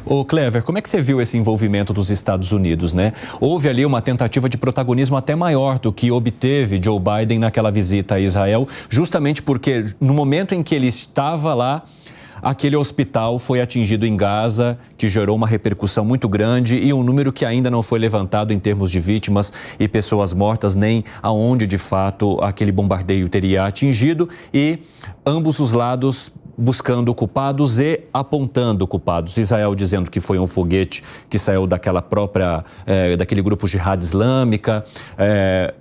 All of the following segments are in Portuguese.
Ô Clever, como é que você viu esse envolvimento dos Estados Unidos, né? Houve ali uma tentativa de protagonismo até maior do que obteve Joe Biden naquela visita a Israel, justamente porque no momento em que ele estava lá, aquele hospital foi atingido em Gaza, que gerou uma repercussão muito grande e um número que ainda não foi levantado em termos de vítimas e pessoas mortas, nem aonde de fato aquele bombardeio teria atingido, e ambos os lados buscando culpados e apontando culpados. Israel dizendo que foi um foguete que saiu daquele grupo Jihad Islâmica.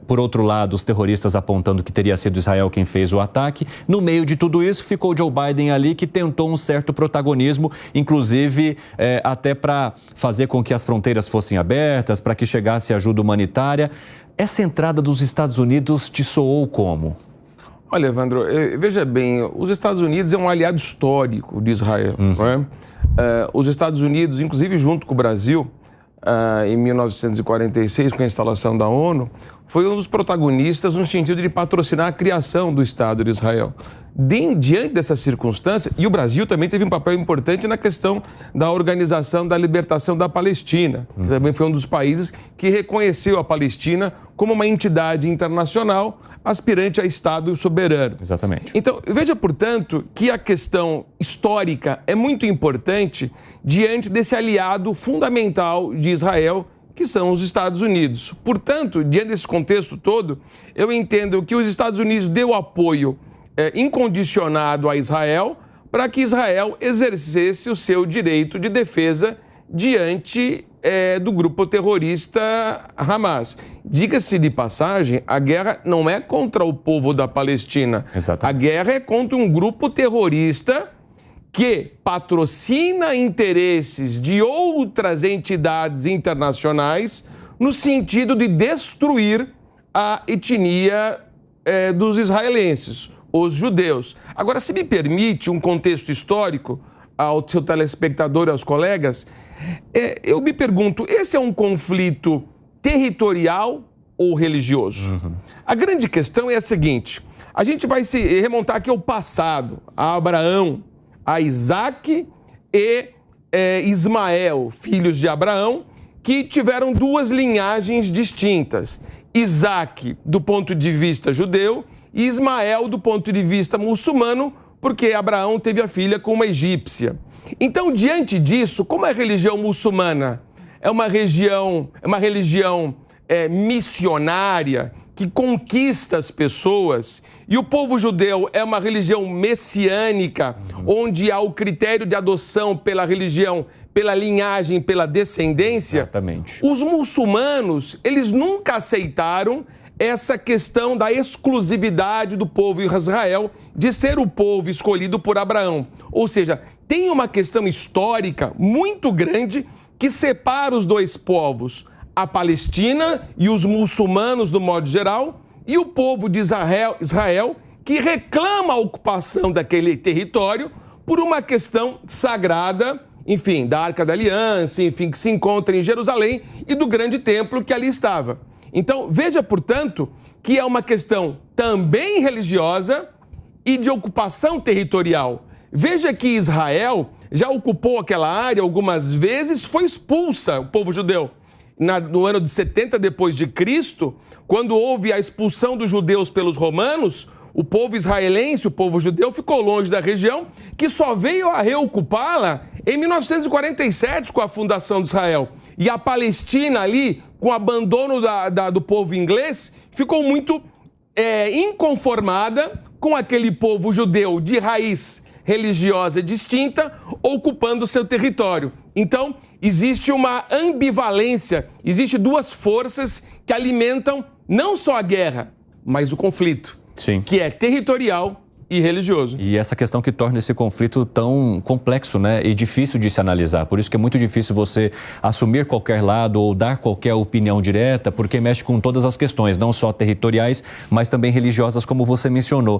Por outro lado, os terroristas apontando que teria sido Israel quem fez o ataque. No meio de tudo isso, ficou Joe Biden ali, que tentou um certo protagonismo, inclusive até para fazer com que as fronteiras fossem abertas, para que chegasse ajuda humanitária. Essa entrada dos Estados Unidos te soou como? Olha, Evandro, veja bem, os Estados Unidos é um aliado histórico de Israel. Não é? Os Estados Unidos, inclusive junto com o Brasil, em 1946, com a instalação da ONU, foi um dos protagonistas no sentido de patrocinar a criação do Estado de Israel. Diante dessa circunstância, e o Brasil também teve um papel importante na questão da organização da libertação da Palestina, que também foi um dos países que reconheceu a Palestina como uma entidade internacional aspirante a Estado soberano. Exatamente. Então, veja, portanto, que a questão histórica é muito importante diante desse aliado fundamental de Israel, que são os Estados Unidos. Portanto, diante desse contexto todo, eu entendo que os Estados Unidos deu apoio incondicionado a Israel para que Israel exercesse o seu direito de defesa diante do grupo terrorista Hamas. Diga-se de passagem, a guerra não é contra o povo da Palestina. Exatamente. A guerra é contra um grupo terrorista que patrocina interesses de outras entidades internacionais no sentido de destruir a etnia dos israelenses, os judeus. Agora, se me permite um contexto histórico ao seu telespectador e aos colegas, eu me pergunto, esse é um conflito territorial ou religioso? A grande questão é a seguinte: a gente vai se remontar aqui ao passado, a Abraão, a Isaac e Ismael, filhos de Abraão, que tiveram duas linhagens distintas. Isaac, do ponto de vista judeu, e Ismael, do ponto de vista muçulmano, porque Abraão teve a filha com uma egípcia. Então, diante disso, como é a religião muçulmana? É uma religião missionária, que conquista as pessoas, e o povo judeu é uma religião messiânica, onde há o critério de adoção pela religião, pela linhagem, pela descendência. Exatamente. Os muçulmanos, eles nunca aceitaram essa questão da exclusividade do povo de Israel, de ser o povo escolhido por Abraão. Ou seja, tem uma questão histórica muito grande que separa os dois povos, a Palestina e os muçulmanos do modo geral, e o povo de Israel, que reclama a ocupação daquele território por uma questão sagrada, enfim, da Arca da Aliança, enfim, que se encontra em Jerusalém, e do grande templo que ali estava. Então, veja, portanto, que é uma questão também religiosa e de ocupação territorial. Veja que Israel já ocupou aquela área algumas vezes, foi expulsa, o povo judeu. No ano de 70 depois de Cristo, quando houve a expulsão dos judeus pelos romanos, o povo israelense, o povo judeu, ficou longe da região, que só veio a reocupá-la em 1947, com a fundação de Israel. E a Palestina ali, com o abandono do povo inglês, ficou muito inconformada com aquele povo judeu de raiz religiosa distinta, ocupando seu território. Então, existe uma ambivalência, existe duas forças que alimentam não só a guerra, mas o conflito. Sim. Que é territorial e religioso. E essa questão que torna esse conflito tão complexo, né, e difícil de se analisar. Por isso que é muito difícil você assumir qualquer lado ou dar qualquer opinião direta, porque mexe com todas as questões, não só territoriais, mas também religiosas, como você mencionou.